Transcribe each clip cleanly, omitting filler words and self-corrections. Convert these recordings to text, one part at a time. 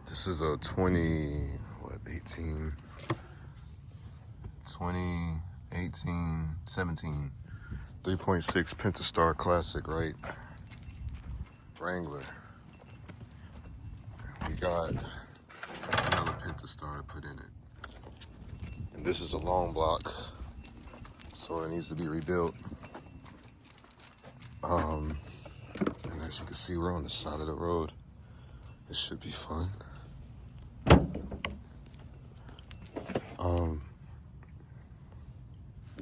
This is a 2018, 17, 3.6 Pentastar Classic, right? Wrangler. We got another Pentastar to put in it. And this is a long block, so it needs to be rebuilt. And as you can see, we're on the side of the road. This should be fun.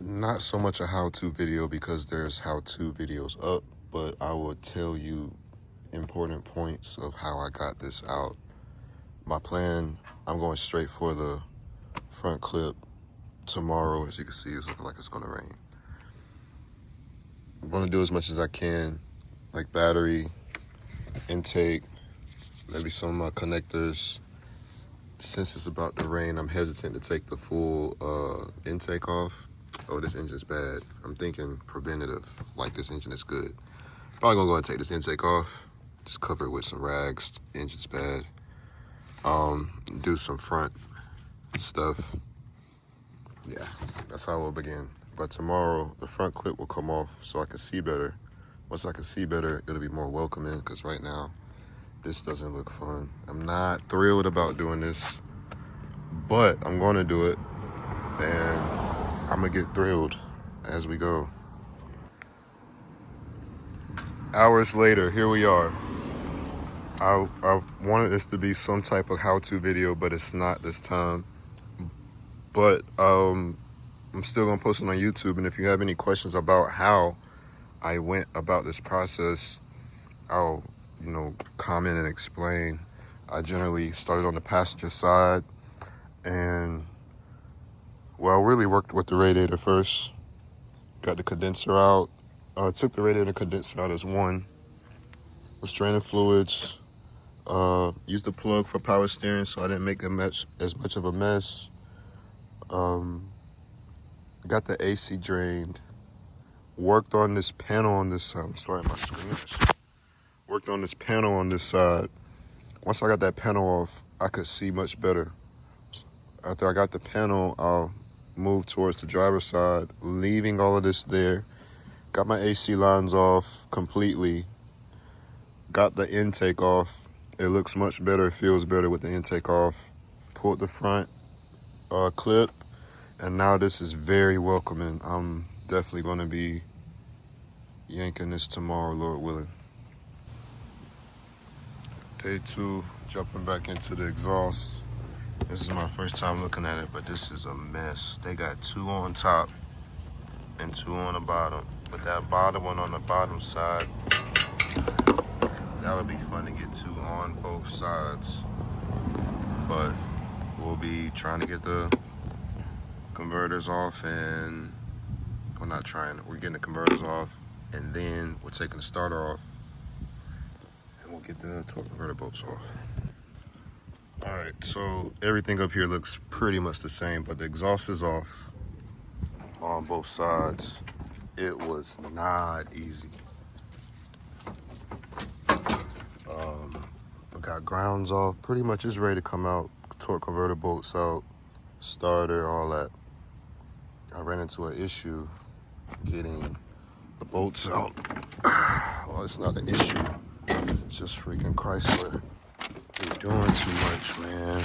Not so much a how-to video because there's how-to videos up, but I will tell you important points of how I got this out. My plan, I'm going straight for the front clip tomorrow. As you can see, it's looking like it's gonna rain. I'm gonna do as much as I can, like battery, intake, maybe some of my connectors. Since it's about to rain, I'm hesitant to take the full intake off. Oh, this engine's bad. I'm thinking preventative, like this engine is good. Probably gonna go and take this intake off, just cover it with some rags. The engine's bad. Do some front stuff. Yeah, that's how we'll begin. But tomorrow, the front clip will come off so I can see better. Once I can see better, it'll be more welcoming, because right now, this doesn't look fun. I'm not thrilled about doing this, but I'm gonna do it, and I'm gonna get thrilled as we go. Hours later, here we are. I wanted this to be some type of how-to video, but it's not this time. But I'm still gonna post it on YouTube, and if you have any questions about how I went about this process, I'll comment and explain. I generally started on the passenger side, and well, really worked with the radiator first. Got the condenser out. Took the radiator and condenser out as one. Was draining fluids. Used the plug for power steering, so I didn't make as much of a mess. Got the AC drained. Worked on this panel on this side. I'm sorry, my screen. Worked on this panel on this side. Once I got that panel off, I could see much better. After I got the panel, I'll move towards the driver's side, leaving all of this there. Got my AC lines off completely. Got the intake off. It looks much better. It feels better with the intake off. Pulled the front clip, and now this is very welcoming. I'm definitely going to be yanking this tomorrow, Lord willing. Day 2, jumping back into the exhaust. This is my first time looking at it, but this is a mess. They got 2 on top and 2 on the bottom. But that bottom one on the bottom side, that would be fun to get 2 on both sides. But we'll be trying to get the converters off, and we're not trying. We're getting the converters off, and then we're taking the starter off, and we'll get the torque converter bolts off. All right, so everything up here looks pretty much the same, but the exhaust is off on both sides. It was not easy. I got grounds off. Pretty much it's ready to come out. Torque converter bolts out, starter, all that. I ran into an issue getting the bolts out. Well, it's not an issue. It's just freaking Chrysler. They're doing too much, man.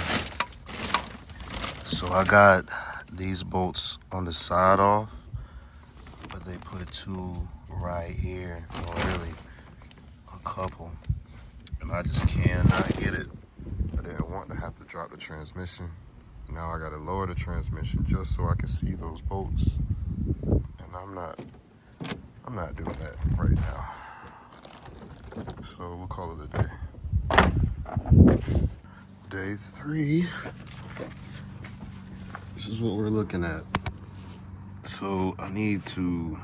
So I got these bolts on the side off, but they put 2 right here. Well, really, a couple. And I just cannot get it. I didn't want to have to drop the transmission. Now I gotta lower the transmission just so I can see those bolts. And I'm not doing that right now. So we'll call it a day. Day 3. This is what we're looking at. So I need to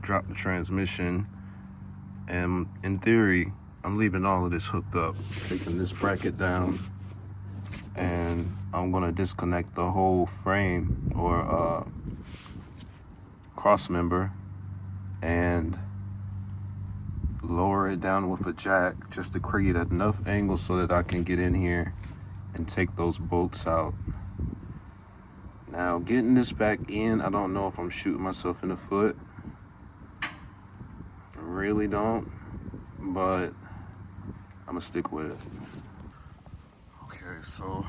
drop the transmission, and in theory, I'm leaving all of this hooked up, taking this bracket down, and I'm gonna disconnect the whole frame or cross member and lower it down with a jack just to create enough angle so that I can get in here and take those bolts out. Now, getting this back in, I don't know if I'm shooting myself in the foot. I really don't, but I'm gonna stick with it. Okay, so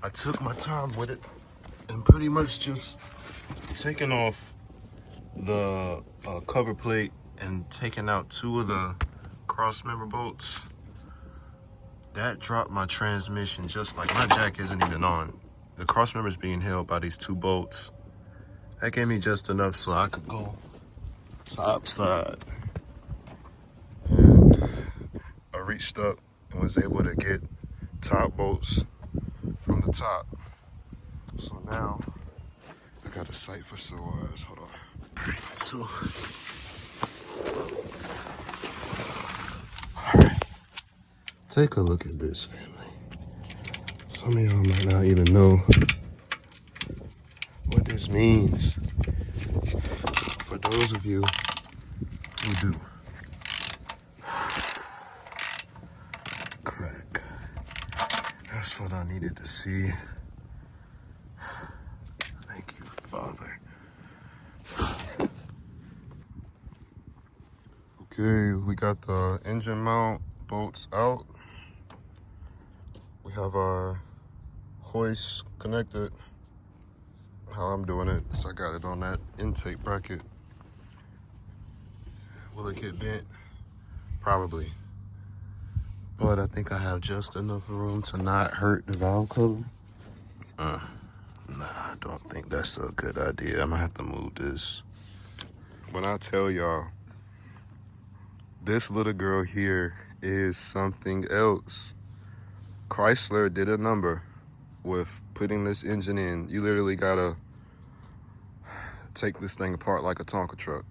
I took my time with it and pretty much just taking off the cover plate and taking out 2 of the cross member bolts. That dropped my transmission just like my jack isn't even on. The cross member is being held by these 2 bolts. That gave me just enough so I could go top side. And I reached up and was able to get top bolts from the top. So now I got a sight for sore eyes. Hold on. So, all right. Take a look at this, family. Some of y'all might not even know what this means. For those of you who do. Crack. That's what I needed to see. Thank you, Father. Okay, we got the engine mount bolts out. We have our hoist connected. How I'm doing it is I got it on that intake bracket. Will it get bent? Probably. But I think I have just enough room to not hurt the valve cover. Nah, I don't think that's a good idea. I'm gonna have to move this. When I tell y'all, this little girl here is something else. Chrysler did a number with putting this engine in. You literally gotta take this thing apart like a Tonka truck.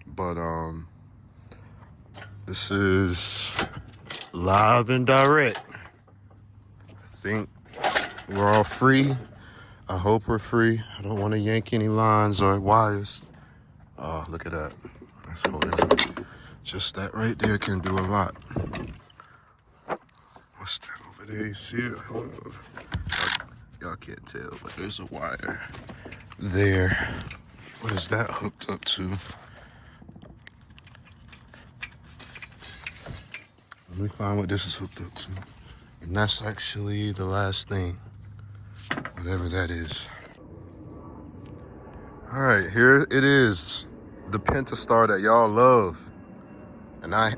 But this is live and direct. I think we're all free. I hope we're free. I don't want to yank any lines or wires. Oh, look at that. That's holding up. Just that right there can do a lot. What's that over there? You see it? Hold on. Y'all can't tell, but there's a wire there. What is that hooked up to? Let me find what this is hooked up to. And that's actually the last thing. Whatever that is. All right, here it is. The Pentastar that y'all love. And I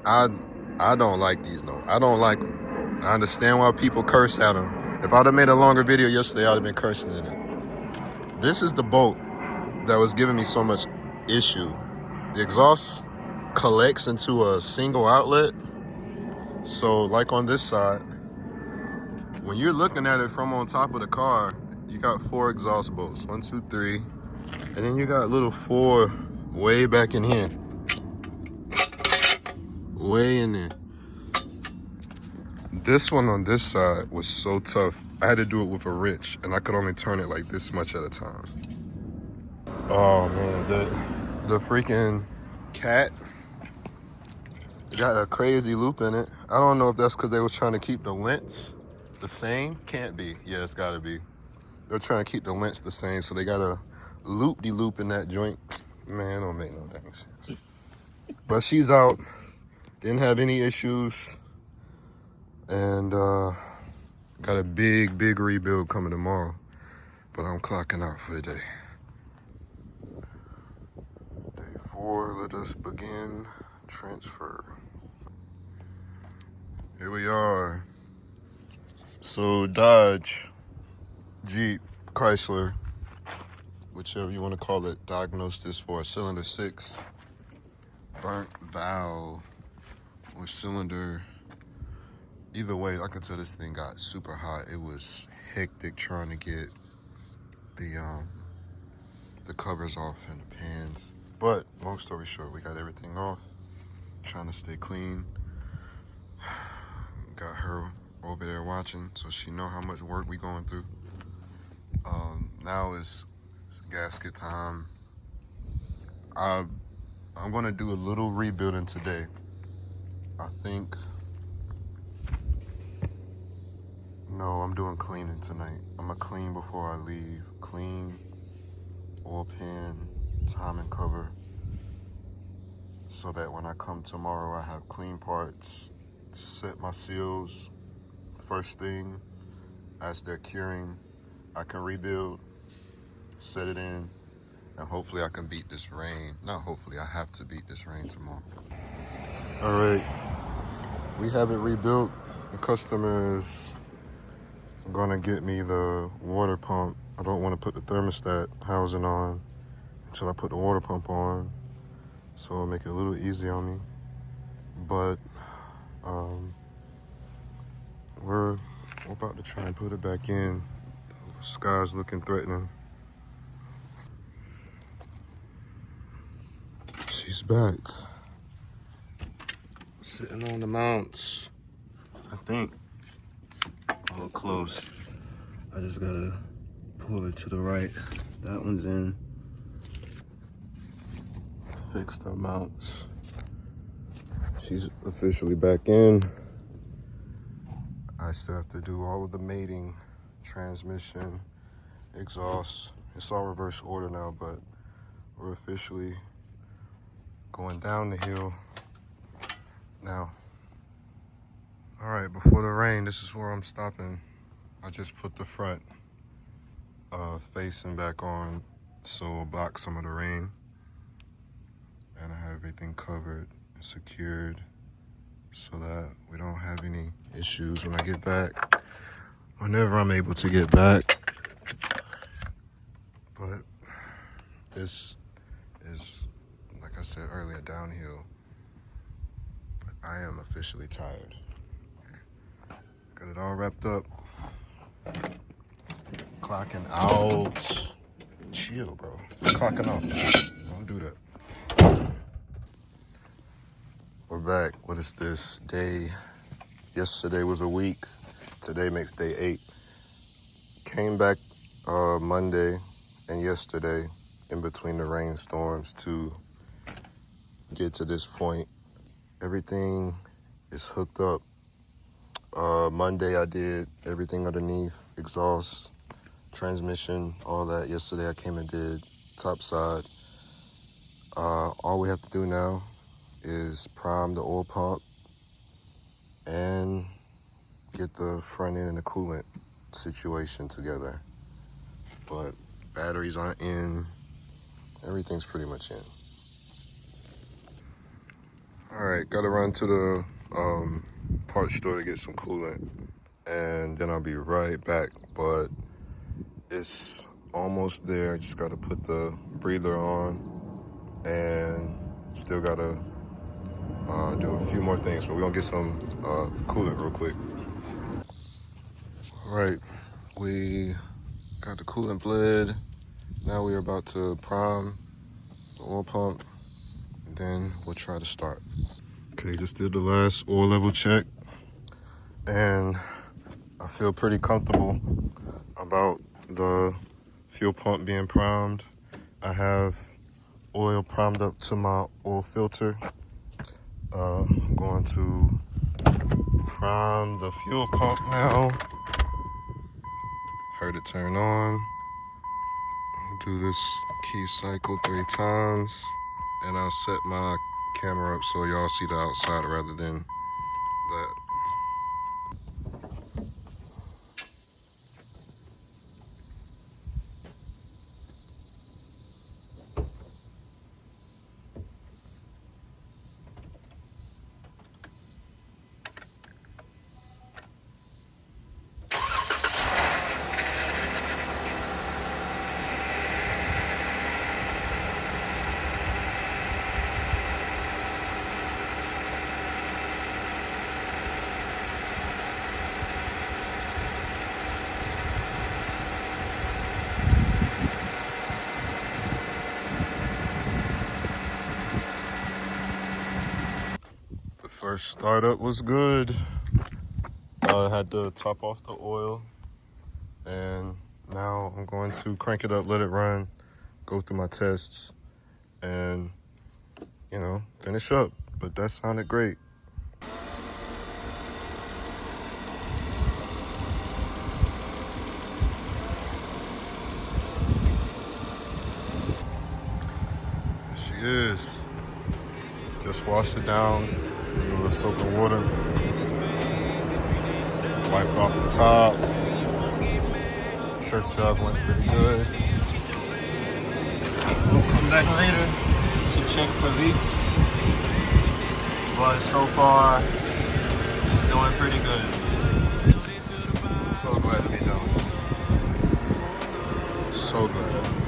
don't like these, no. I don't like them. I understand why people curse at them. If I'd have made a longer video yesterday, I'd have been cursing in it. This is the bolt that was giving me so much issue. The exhaust collects into a single outlet. So like on this side, when you're looking at it from on top of the car, you got 4 exhaust bolts, 1, 2, 3. And then you got little 4 way back in here. Way in there. This one on this side was so tough. I had to do it with a wrench, and I could only turn it like this much at a time. Oh man, the freaking cat got a crazy loop in it. I don't know if that's because they was trying to keep the lengths the same. Can't be. Yeah, it's gotta be. They're trying to keep the lengths the same, so they got a loop-de-loop in that joint. Man, it don't make no dang sense. But she's out. Didn't have any issues. And got a big rebuild coming tomorrow. But I'm clocking out for the day. Day 4, let us begin transfer. Here we are. So Dodge, Jeep, Chrysler, whichever you want to call it, diagnosed this for a cylinder 6 burnt valve or cylinder. Either way, I can tell this thing got super hot. It was hectic trying to get the covers off and the pans. But long story short, we got everything off. Trying to stay clean. Got her over there watching, so she know how much work we going through. Now it's gasket time. I'm gonna do a little rebuilding today. I think No, I'm doing cleaning tonight. I'm gonna clean before I leave. Clean, oil pan, timing cover, so that when I come tomorrow, I have clean parts, set my seals first thing. As they're curing, I can rebuild, set it in, and hopefully I can beat this rain. Not hopefully, I have to beat this rain tomorrow. All right, we have it rebuilt. The customer is gonna get me the water pump. I don't want to put the thermostat housing on until I put the water pump on, so it'll make it a little easy on me. But we're about to try and put it back in. The sky's looking threatening. She's back, sitting on the mounts. I think a little close. I just gotta pull it to the right. That one's in. Fixed her mounts. She's officially back in. I still have to do all of the mating, transmission, exhaust. It's all reverse order now, but we're officially going down the hill now. All right, before the rain, this is where I'm stopping. I just put the front facing back on so it'll block some of the rain. And I have everything covered and secured so that we don't have any issues when I get back, whenever I'm able to get back. But this is, like I said earlier, downhill. But I am officially tired. Got it all wrapped up. Clocking out. Chill, bro. Clocking off. Don't do that. We're back. What is this? Yesterday was a week. Today makes day 8. Came back Monday and yesterday in between the rainstorms to get to this point. Everything is hooked up. Monday I did everything underneath, exhaust, transmission, all that. Yesterday I came and did top side. All we have to do now is prime the oil pump and get the front end and the coolant situation together. But batteries aren't in. Everything's pretty much in. All right, gotta run to the parts store to get some coolant, and then I'll be right back. But it's almost there. Just gotta put the breather on, and still gotta do a few more things. But we're gonna get some coolant real quick. All right, we got the coolant bled. Now we're about to prime the oil pump, and then we'll try to start. Okay, just did the last oil level check, and I feel pretty comfortable about the fuel pump being primed. I have oil primed up to my oil filter. I'm going to prime the fuel pump now. Heard it turn on. I'll do this key cycle 3 times, and I'll set my camera up so y'all see the outside rather than that. The first startup was good. I had to top off the oil, and now I'm going to crank it up, let it run, go through my tests, and finish up. But that sounded great. is. Just washed it down in the soaking water. Wiped off the top. First job went pretty good. We'll come back later to check for leaks. But so far, it's doing pretty good. I'm so glad to be done. So glad.